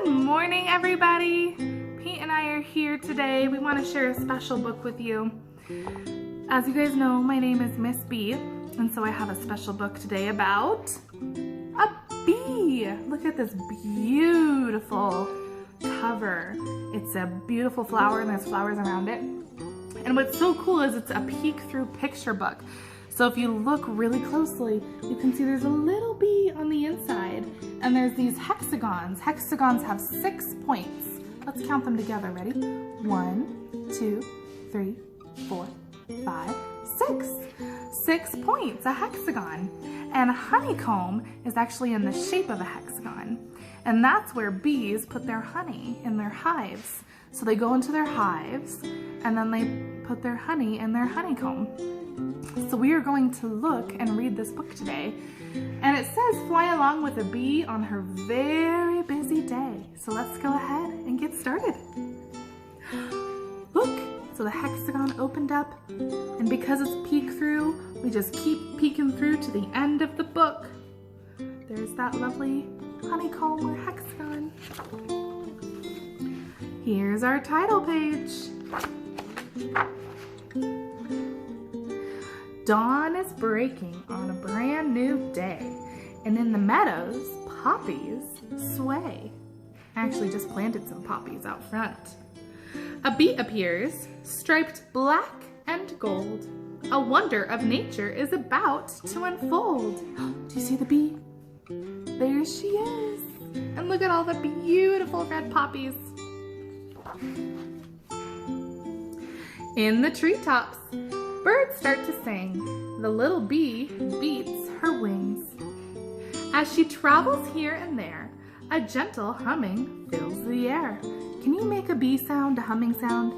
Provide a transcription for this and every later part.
Good morning, everybody. Pete and I are here today. We want to share a special book with you. As you guys know, my name is Miss B, and so I have a special book today about a bee. Look at this beautiful cover. It's a beautiful flower, and there's flowers around it. And what's so cool is it's a peek-through picture book. So if you look really closely, you can see there's a little bee on the inside, and there's these hexagons. Hexagons have 6 points. Let's count them together. Ready? 1, 2, 3, 4, 5, 6. 6 points, a hexagon. And a honeycomb is actually in the shape of a hexagon. And that's where bees put their honey in their hives. So they go into their hives, and then they put their honey in their honeycomb. So we are going to look and read this book today. And it says, fly along with a bee on her very busy day. So let's go ahead and get started. Look, so the hexagon opened up, and because it's peek through, we just keep peeking through to the end of the book. There's that lovely honeycomb or hexagon. Here's our title page. Dawn is breaking on a brand new day, and in the meadows, poppies sway. I actually just planted some poppies out front. A bee appears, striped black and gold. A wonder of nature is about to unfold. Do you see the bee? There she is. And look at all the beautiful red poppies. In the treetops, birds start to sing. The little bee beats her wings. As she travels here and there, a gentle humming fills the air. Can you make a bee sound, a humming sound?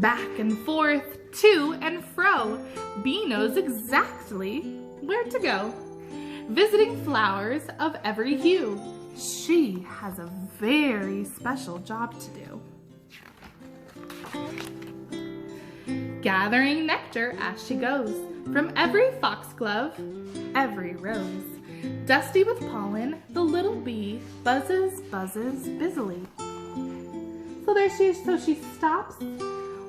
Back and forth, to and fro, bee knows exactly where to go. Visiting flowers of every hue, she has a very special job to do. Gathering nectar as she goes, from every foxglove, every rose. Dusty with pollen, the little bee buzzes busily. So there she is. So she stops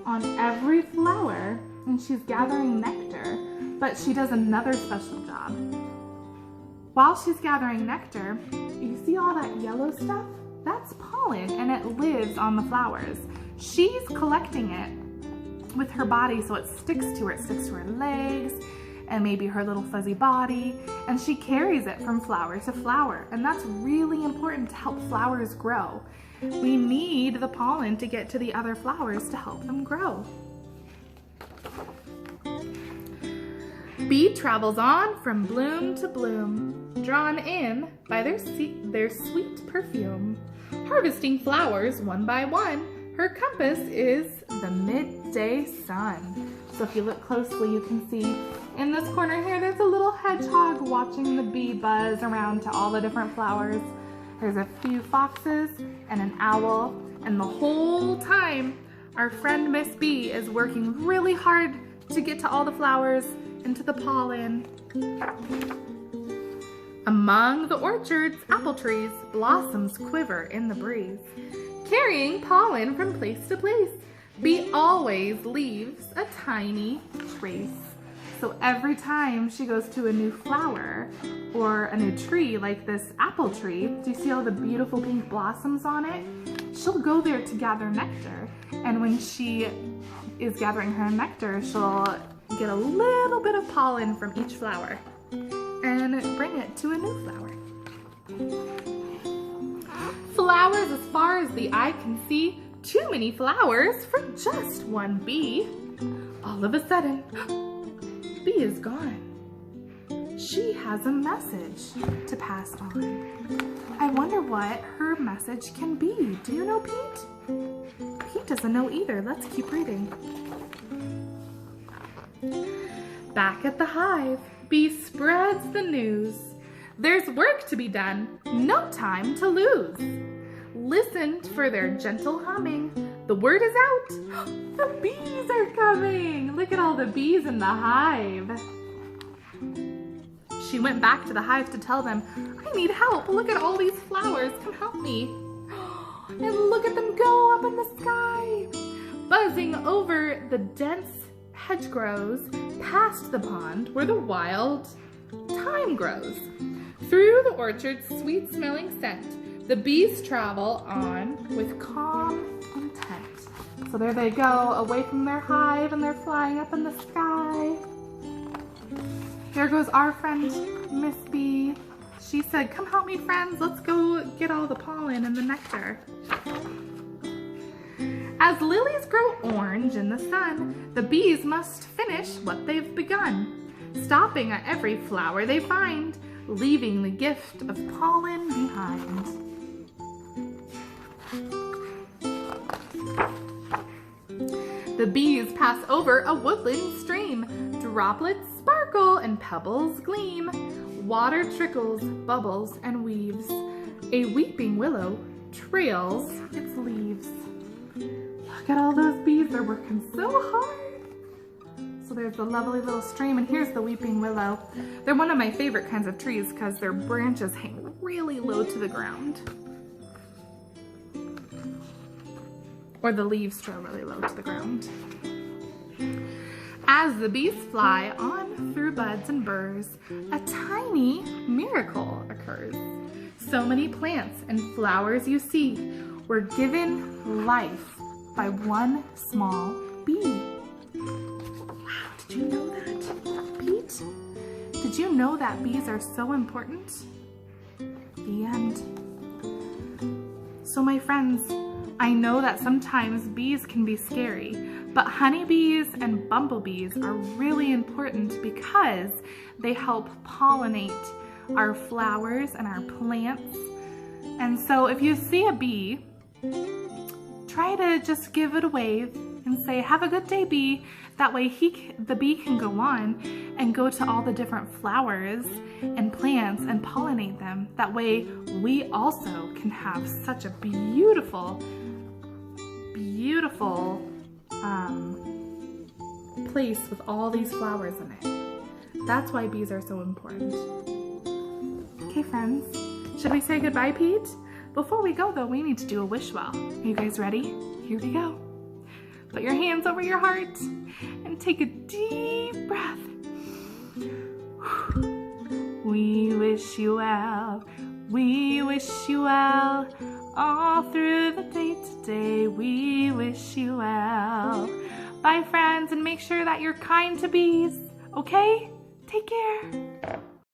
on every flower and she's gathering nectar, but she does another special job. While she's gathering nectar, you see all that yellow stuff? That's pollen, and it lives on the flowers. She's collecting it with her body so it sticks to her. It sticks to her legs and maybe her little fuzzy body, and she carries it from flower to flower, and that's really important to help flowers grow. We need the pollen to get to the other flowers to help them grow. Bee travels on from bloom to bloom, drawn in by their sweet perfume. Harvesting flowers one by one, her compass is the midday sun. So if you look closely, you can see in this corner here, there's a little hedgehog watching the bee buzz around to all the different flowers. There's a few foxes and an owl, and the whole time, our friend Miss Bee is working really hard to get to all the flowers and to the pollen. Among the orchard's apple trees, blossoms quiver in the breeze. Carrying pollen from place to place, Bee always leaves a tiny trace. So every time she goes to a new flower or a new tree like this apple tree, do you see all the beautiful pink blossoms on it? She'll go there to gather nectar. And when she is gathering her nectar, she'll get a little bit of pollen from each flower and bring it to a new flower. Flowers as far as the eye can see, too many flowers for just one bee. All of a sudden, Bee is gone. She has a message to pass on. I wonder what her message can be. Do you know, Pete? Pete doesn't know either. Let's keep reading. Back at the hive, Bee spreads the news. There's work to be done, no time to lose. Listen for their gentle humming. The word is out. The bees are coming. Look at all the bees in the hive. She went back to the hive to tell them, I need help. Look at all these flowers. Come help me. And look at them go up in the sky, buzzing over the dense hedgerows, past the pond where the wild thyme grows. Through the orchard's sweet-smelling scent, the bees travel on with calm intent. So there they go, away from their hive, and they're flying up in the sky. There goes our friend, Miss Bee. She said, come help me, friends. Let's go get all the pollen and the nectar. As lilies grow orange in the sun, the bees must finish what they've begun, stopping at every flower they find, leaving the gift of pollen behind. The bees pass over a woodland stream. Droplets sparkle and pebbles gleam. Water trickles, bubbles, and weaves. A weeping willow trails its leaves. Look at all those bees, they're working so hard. So there's the lovely little stream, and here's the weeping willow. They're one of my favorite kinds of trees because their branches hang really low to the ground. Or the leaves trail really low to the ground. As the bees fly on through buds and burrs, a tiny miracle occurs. So many plants and flowers you see were given life by one small bee. Wow, did you know that, Pete? Did you know that bees are so important? The end. So my friends, I know that sometimes bees can be scary, but honeybees and bumblebees are really important because they help pollinate our flowers and our plants. And so if you see a bee, try to just give it a wave and say, have a good day, bee. That way the bee can go on and go to all the different flowers and plants and pollinate them. That way we also can have such a beautiful place with all these flowers in it. That's why bees are so important. Okay, friends, should we say goodbye, Pete? Before we go though, we need to do a wish well. Are you guys ready? Here we go. Put your hands over your heart and take a deep breath. We wish you well. We wish you well. All through the day today, we wish you well. Bye, friends, and make sure that you're kind to bees, okay? Take care.